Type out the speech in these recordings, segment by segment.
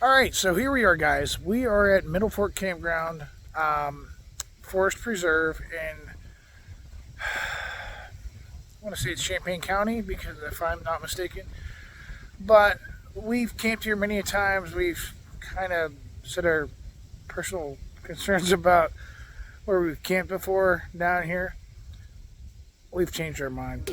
All right, so here we are, guys. We are at Middle Fork Campground, Forest Preserve in, I want to say it's Champaign County, because if I'm not mistaken. But we've camped here many times. We've kind of said our personal concerns about where we've camped before down here. We've changed our mind.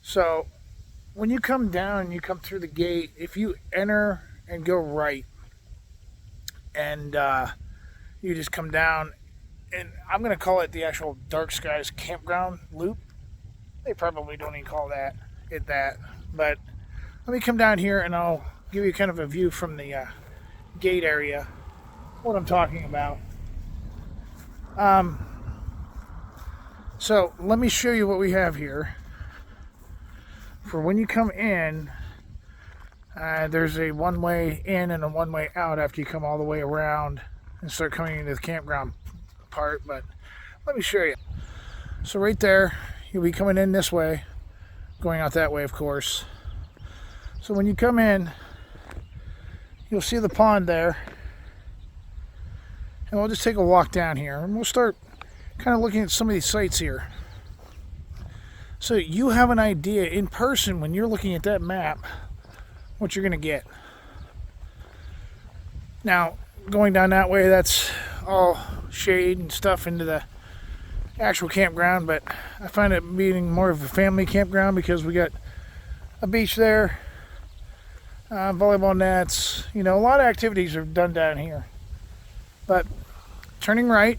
So when you come down, you come through the gate. If you enter and go right, and you just come down, and I'm going to call it the actual Dark Skies Campground Loop. They probably don't even call it that. But let me come down here and I'll give you kind of a view from the gate area, what I'm talking about. So let me show you what we have here. For when you come in, there's a one-way in and a one-way out after you come all the way around and start coming into the campground part. But let me show you. So right there, you'll be coming in this way, going out that way, of course. So when you come in, you'll see the pond there. And we'll just take a walk down here and we'll start kind of looking at some of these sites here. So you have an idea in person when you're looking at that map what you're going to get. Now, going down that way, that's all shade and stuff into the actual campground, but I find it being more of a family campground because we got a beach there, volleyball nets, a lot of activities are done down here. But turning right,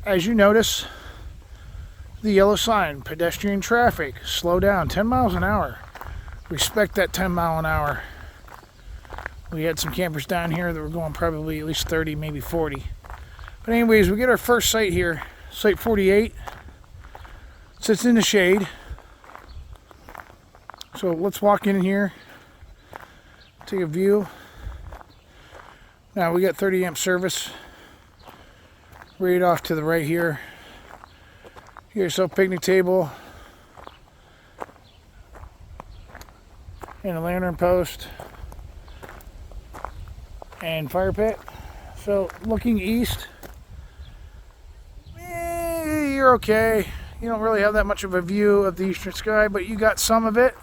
as you notice, the yellow sign, pedestrian traffic, slow down, 10 miles an hour. Respect that 10 mile an hour. We had some campers down here that were going probably at least 30, maybe 40. But anyways, we get our first site here, site 48. Sits in the shade. So let's walk in here, take a view. Now we got 30 amp service right off to the right here. Here's a picnic table and a lantern post and fire pit. So looking east, you're okay. You don't really have that much of a view of the eastern sky, but you got some of it.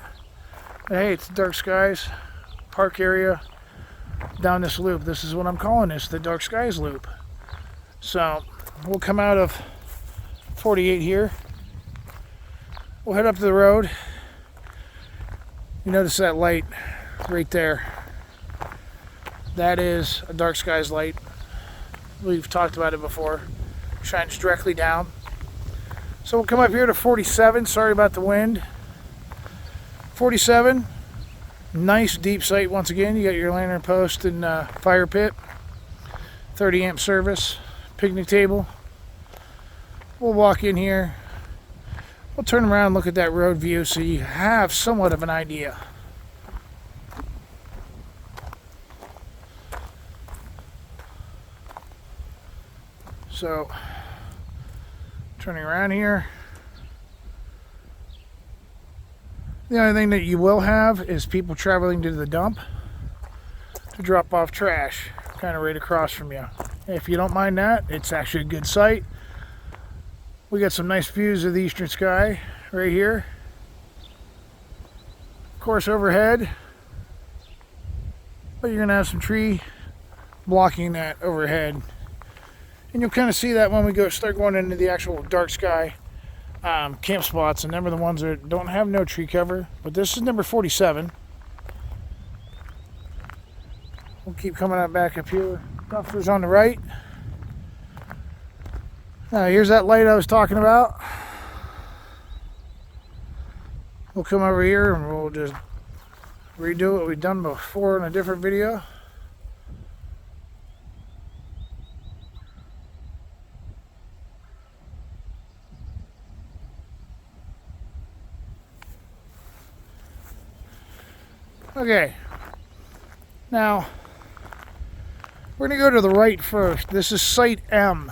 But hey, it's Dark Skies park area down this loop. This is what I'm calling this, the Dark Skies loop. So we'll come out of 48 here. We'll head up to the road. You notice that light right there. That is a Dark Skies light. We've talked about it before. Shines directly down. So we'll come up here to 47. Sorry about the wind. 47. Nice deep sight once again. You got your lantern post and fire pit. 30 amp service. Picnic table. We'll walk in here. We'll turn around and look at that road view so you have somewhat of an idea. So, turning around here. The only thing that you will have is people traveling to the dump to drop off trash, kind of right across from you. If you don't mind that, it's actually a good site. We got some nice views of the eastern sky right here. Of course, overhead. But you're going to have some tree blocking that overhead. And you'll kind of see that when we start going into the actual dark sky camp spots. And them are the ones that don't have no tree cover. But this is number 47. We'll keep coming back up here. Dumpsters on the right. Now here's that light I was talking about. We'll come over here and we'll just redo what we've done before in a different video. Okay, now we're going to go to the right first. This is Site M.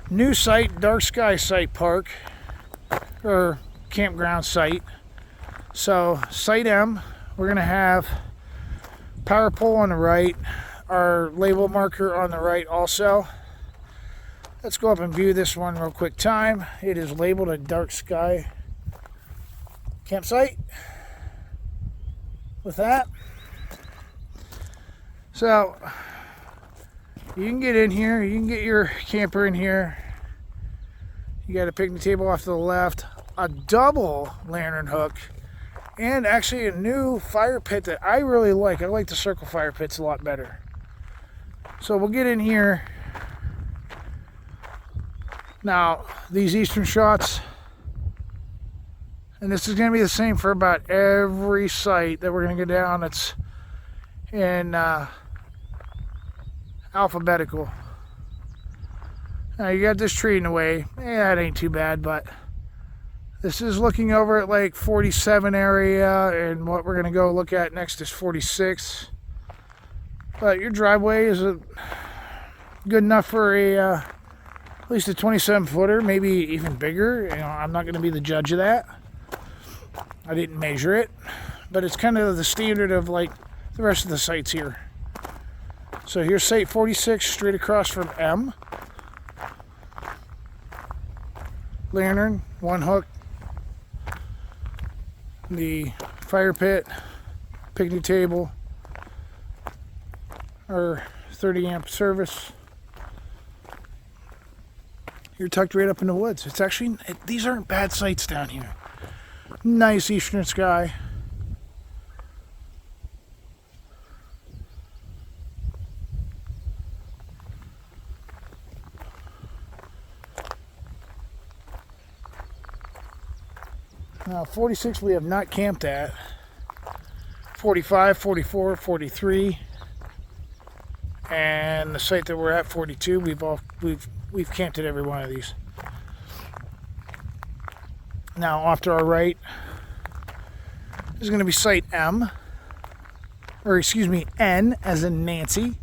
New site, dark sky site park, or campground site. So, Site M, we're going to have power pole on the right, our label marker on the right also. Let's go up and view this one real quick time. It is labeled a dark sky campsite. With that, so you can get in here, you can get your camper in here. You got a picnic table off to the left, a double lantern hook, and actually a new fire pit that I really like. I like the circle fire pits a lot better. So we'll get in here. Now, these eastern shots, and this is going to be the same for about every site that we're going to go down. It's in alphabetical. Now you got this tree in the way. Yeah, it ain't too bad, but this is looking over at like 47 area, and what we're going to go look at next is 46. But your driveway is good enough for at least a 27 footer, maybe even bigger. You know, I'm not going to be the judge of that. I didn't measure it, but it's kind of the standard of like the rest of the sites here. So here's site 46, straight across from M. Lantern, one hook, the fire pit, picnic table, or 30 amp service. You're tucked right up in the woods. It's actually, these aren't bad sites down here. Nice eastern sky. Now 46 we have not camped at. 45, 44, 43, and the site that we're at, 42, we've camped at every one of these. Now off to our right is going to be site M, or excuse me, N as in Nancy.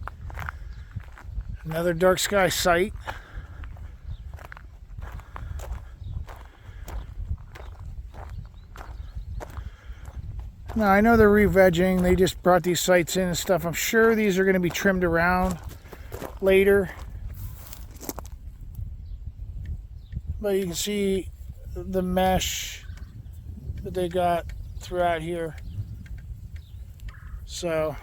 Another dark sky site. Now I know they're re-vegging. They just brought these sites in and stuff. I'm sure these are going to be trimmed around later. But you can see the mesh that they got throughout here. So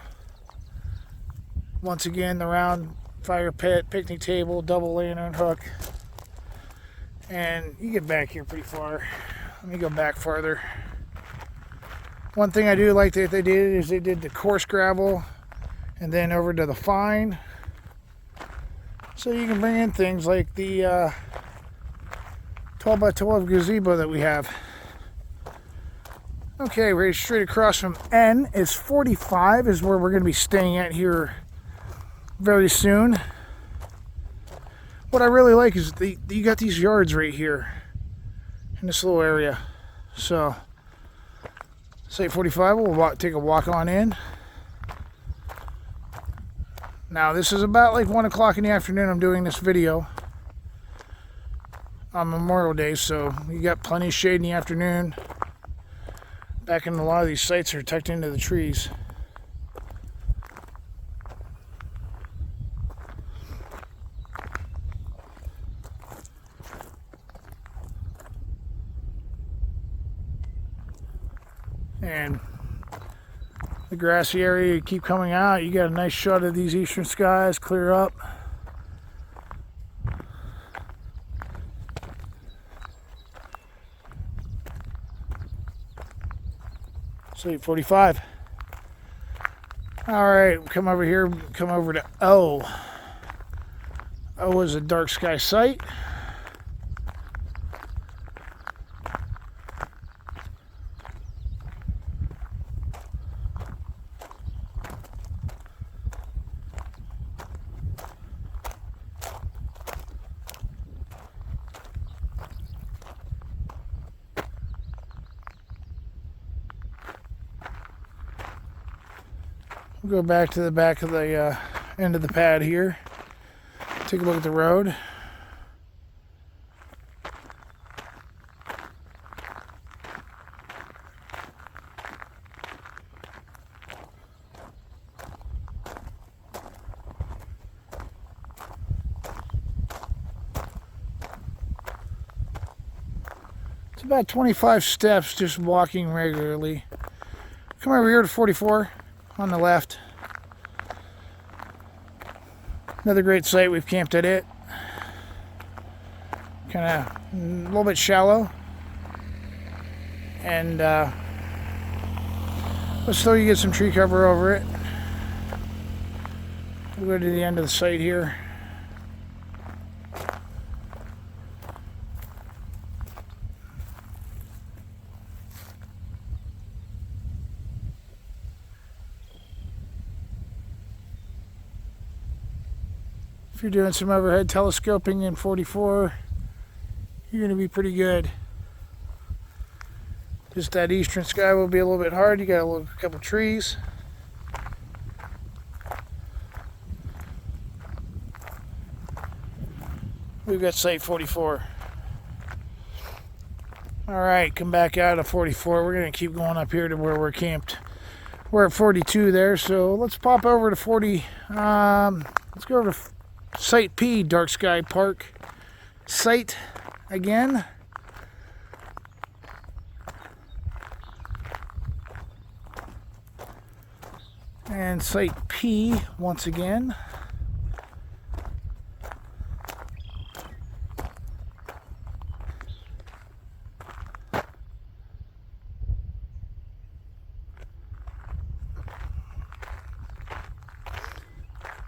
once again, the round fire pit, picnic table, double lantern hook, and you get back here pretty far. Let me go back farther. One thing I do like that they did is they did the coarse gravel and then over to the fine, so you can bring in things like the 12 by 12 gazebo that we have. Okay, right straight across from N is 45, is where we're going to be staying at here very soon. What I really like is you got these yards right here in this little area. So site 45, we'll take a walk on in. Now this is about like 1 o'clock in the afternoon. I'm doing this video on Memorial Day, so you got plenty of shade in the afternoon. Back in a lot of these sites are tucked into the trees. And the grassy area, you keep coming out, you got a nice shot of these eastern skies clear up. Site 45. All right, come over here, come over to O. O is a dark sky site. We'll go back to the back of the end of the pad here. Take a look at the road. It's about 25 steps just walking regularly. Come over here to 44 on the left. Another great site. We've camped at it. Kind of a little bit shallow. And but still you get some tree cover over it. We'll go to the end of the site here. If you're doing some overhead telescoping in 44, you're going to be pretty good. Just that eastern sky will be a little bit hard. You got a couple trees. We've got site 44. Alright, come back out of 44. We're going to keep going up here to where we're camped. We're at 42 there, so let's pop over to 40. Let's go over to Site P, Dark Sky Park site again. And Site P once again.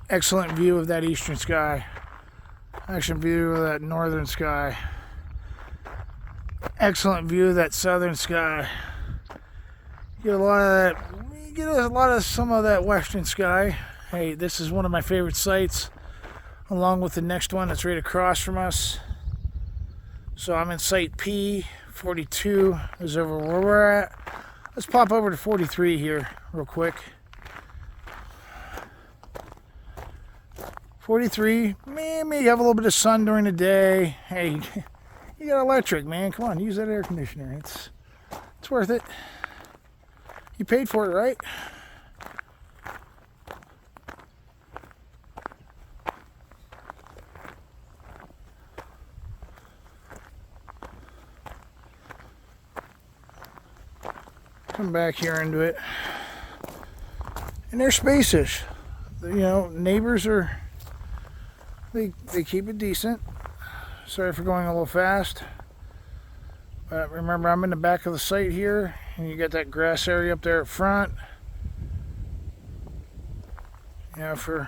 Excellent view of that eastern sky. Excellent view of that northern sky. Excellent view of that southern sky. You get a lot of that. You get a lot of some of that western sky. Hey, this is one of my favorite sites, along with the next one that's right across from us. So I'm in Site P. 42 is over where we're at. Let's pop over to 43 here real quick. 43, maybe you have a little bit of sun during the day. Hey, you got electric, man. Come on, use that air conditioner. It's worth it. You paid for it, right? Come back here into it. And they're spacious. You know, neighbors are... They keep it decent. Sorry for going a little fast. But remember, I'm in the back of the site here, and you got that grass area up there up front. You know, for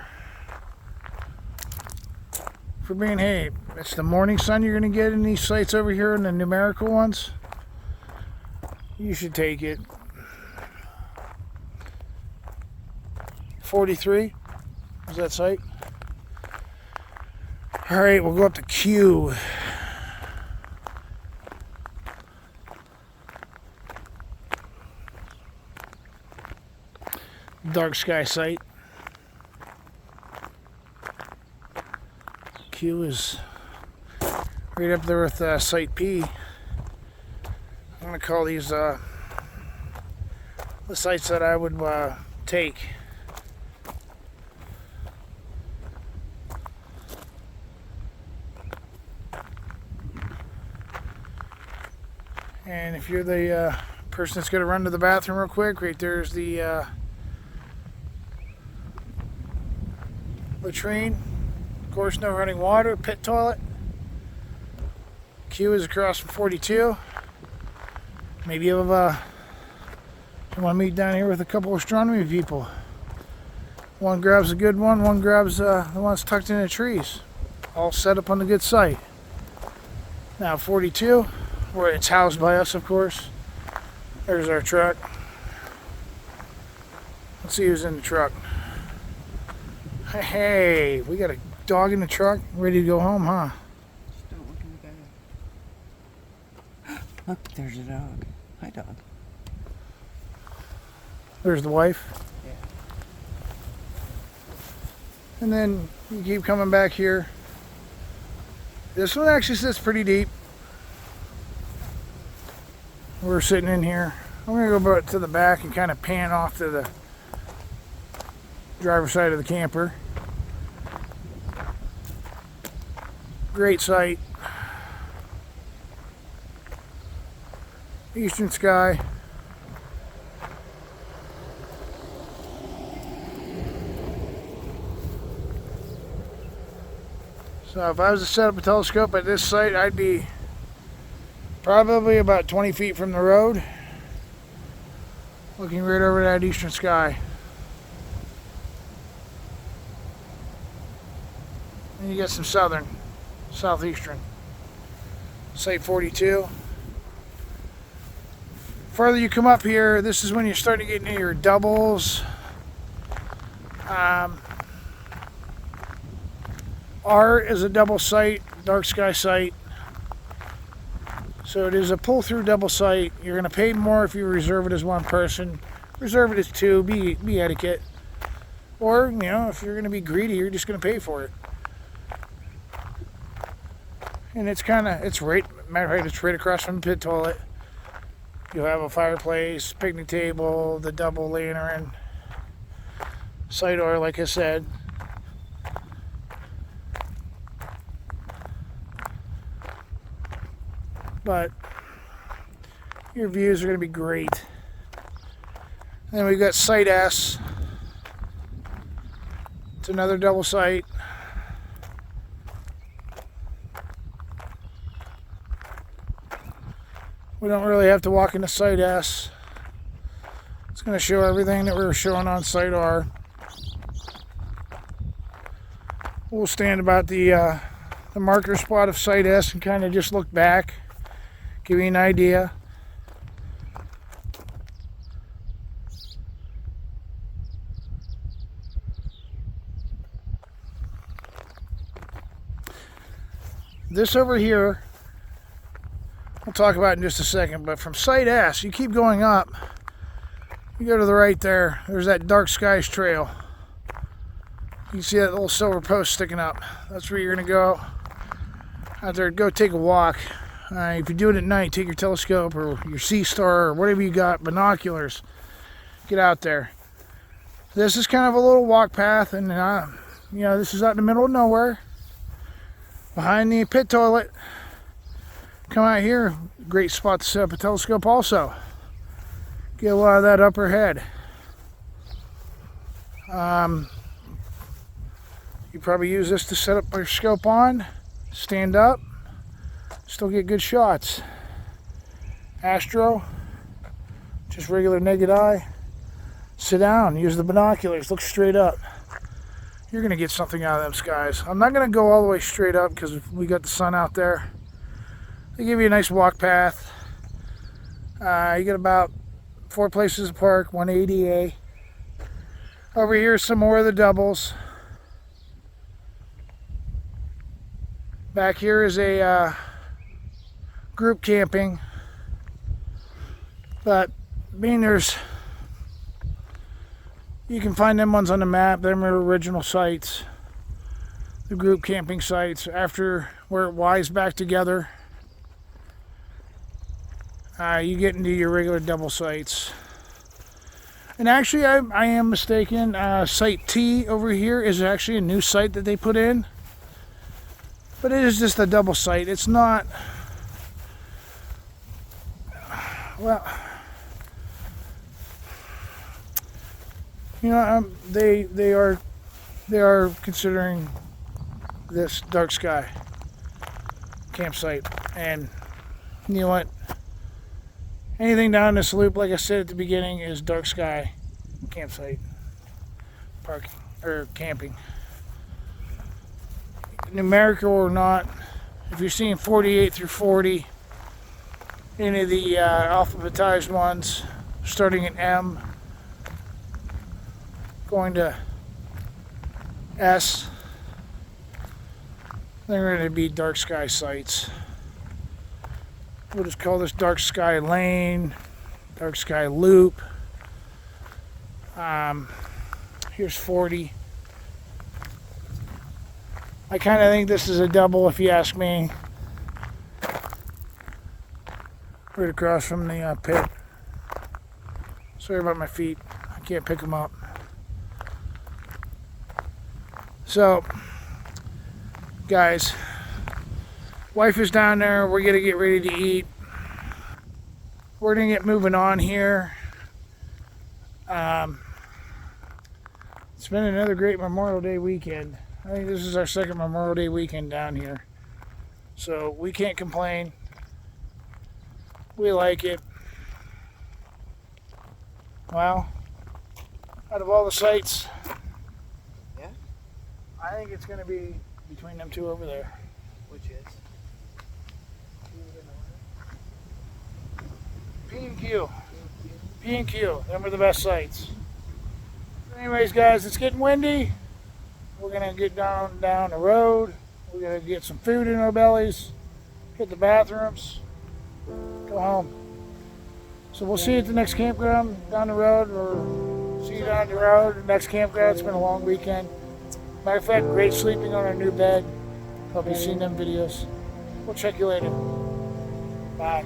being, hey, it's the morning sun you're going to get in these sites over here in the numerical ones. You should take it. 43 is that site. All right, we'll go up to Q. Dark sky site. Q is right up there with Site P. I'm going to call these the sites that I would take. And if you're the person that's going to run to the bathroom real quick, right there's the latrine. Of course, no running water, pit toilet. Q is across from 42. Maybe you have you want to meet down here with a couple astronomy people. One grabs a good one, one grabs the one that's tucked in the trees. All set up on the good site. Now 42, where it's housed by us, of course. There's our truck. Let's see who's in the truck. Hey, we got a dog in the truck, ready to go home, huh? Just don't look in the bag. Look, there's a dog. Hi, dog. There's the wife. Yeah. And then you keep coming back here. This one actually sits pretty deep. We're sitting in here. I'm going to go to the back and kind of pan off to the driver's side of the camper. Great site. Eastern sky. So if I was to set up a telescope at this site, I'd be probably about 20 feet from the road, looking right over that eastern sky. And you get some southern, southeastern. Site 42. Further you come up here, this is when you're starting to get into your doubles. R is a double site, dark sky site. So it is a pull-through double site. You're going to pay more if you reserve it as one person. Reserve it as two, be etiquette. Or, you know, if you're going to be greedy, you're just going to pay for it. And it's right, matter of fact, it's right across from the pit toilet. You'll have a fireplace, picnic table, the double lantern, side door, like I said. But your views are going to be great. And then we've got Site S. It's another double site. We don't really have to walk into Site S. It's going to show everything that we were showing on Site R. We'll stand about the marker spot of Site S and kind of just look back. Give you an idea. This over here, we'll talk about in just a second, but from Site S, you keep going up, you go to the right there, there's that Dark Skies trail. You can see that little silver post sticking up. That's where you're going to go out there, go take a walk. If you do it at night, take your telescope or your C-Star or whatever you got, binoculars, get out there. This is kind of a little walk path, and you know, this is out in the middle of nowhere, behind the pit toilet. Come out here, great spot to set up a telescope also. Get a lot of that upper head. You probably use this to set up your scope on, stand up, still get good shots. Astro, just regular naked eye. Sit down, use the binoculars, look straight up. You're going to get something out of them skies. I'm not going to go all the way straight up because we got the sun out there. They give you a nice walk path. You get about 4 places to park, 1 ADA. Over here, some more of the doubles. Back here is a group camping. But being you can find them ones on the map. Them are original sites. The group camping sites. After where it Y's back together, you get into your regular double sites. And actually, I am mistaken. Site T over here is actually a new site that they put in. But it is just a double site. It's not... Well... You know, they are considering this dark sky campsite, and you know what? Anything down this loop, like I said at the beginning, is dark sky campsite, parking or camping. Numerical or not, if you're seeing 48 through 40, any of the alphabetized ones, starting in M. Going to S, they're going to be dark sky sites. We'll just call this dark sky lane, dark sky loop. Here's 40. I kind of think this is a double, if you ask me. Right across from the pit. Sorry about my feet. I can't pick them up. So, guys, wife is down there. We're gonna get ready to eat. We're gonna get moving on here. It's been another great Memorial Day weekend. I think this is our second Memorial Day weekend down here. So we can't complain. We like it. Well, out of all the sites, Yeah? I think it's going to be between them two over there. Which is? P and Q. P and Q. Them are the best sites. Anyways, guys, it's getting windy. We're going to get down the road. We're going to get some food in our bellies. Hit the bathrooms. Go home. So we'll see you at the next campground down the road, or see you down the road. The next campground. It's been a long weekend. Matter of fact, great sleeping on our new bed. Hope you've seen them videos. We'll check you later. Bye.